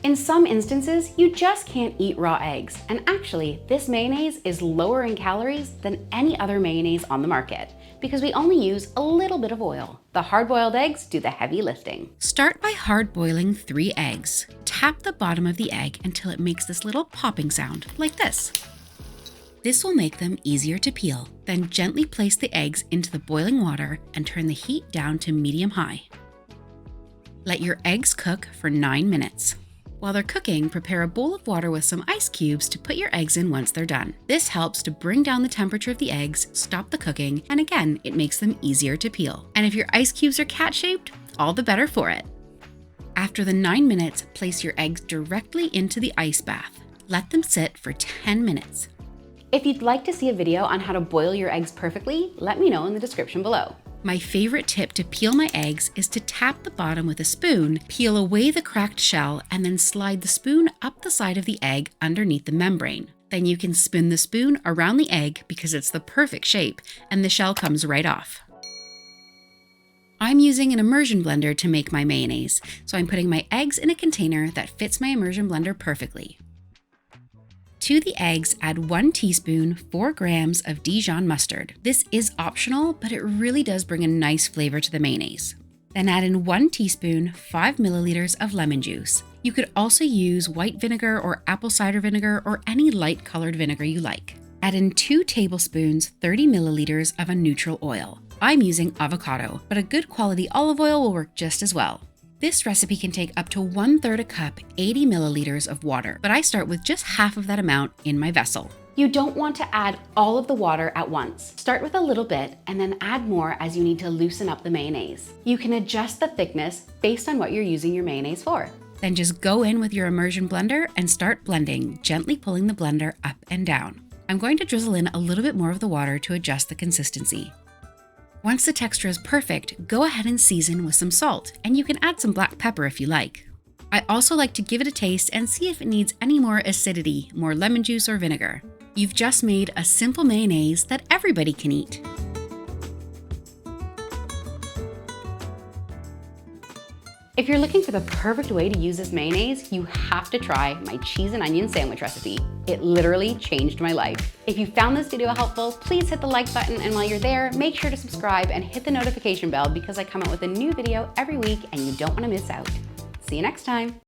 In some instances, you just can't eat raw eggs, and actually, this mayonnaise is lower in calories than any other mayonnaise on the market because we only use a little bit of oil. The hard-boiled eggs do the heavy lifting. Start by hard-boiling 3 eggs. Tap the bottom of the egg until it makes this little popping sound, like this. This will make them easier to peel. Then gently place the eggs into the boiling water and turn the heat down to medium-high. Let your eggs cook for 9 minutes. While they're cooking, prepare a bowl of water with some ice cubes to put your eggs in once they're done. This helps to bring down the temperature of the eggs, stop the cooking, and again, it makes them easier to peel. And if your ice cubes are cat-shaped, all the better for it. After the 9 minutes, place your eggs directly into the ice bath. Let them sit for 10 minutes. If you'd like to see a video on how to boil your eggs perfectly, let me know in the description below. My favorite tip to peel my eggs is to tap the bottom with a spoon, peel away the cracked shell, and then slide the spoon up the side of the egg underneath the membrane. Then you can spin the spoon around the egg because it's the perfect shape and the shell comes right off. I'm using an immersion blender to make my mayonnaise, so I'm putting my eggs in a container that fits my immersion blender perfectly. To the eggs, add 1 teaspoon, 4 grams of Dijon mustard. This is optional, but it really does bring a nice flavor to the mayonnaise. Then add in 1 teaspoon, 5 milliliters of lemon juice. You could also use white vinegar or apple cider vinegar or any light colored vinegar you like. Add in 2 tablespoons, 30 milliliters of a neutral oil. I'm using avocado, but a good quality olive oil will work just as well. This recipe can take up to 1/3 a cup, 80 milliliters of water, but I start with just half of that amount in my vessel. You don't want to add all of the water at once. Start with a little bit and then add more as you need to loosen up the mayonnaise. You can adjust the thickness based on what you're using your mayonnaise for. Then just go in with your immersion blender and start blending, gently pulling the blender up and down. I'm going to drizzle in a little bit more of the water to adjust the consistency. Once the texture is perfect, go ahead and season with some salt, and you can add some black pepper if you like. I also like to give it a taste and see if it needs any more acidity, more lemon juice or vinegar. You've just made a simple mayonnaise that everybody can eat. If you're looking for the perfect way to use this mayonnaise, you have to try my cheese and onion sandwich recipe. It literally changed my life. If you found this video helpful, please hit the like button, and while you're there, make sure to subscribe and hit the notification bell because I come out with a new video every week and you don't want to miss out. See you next time.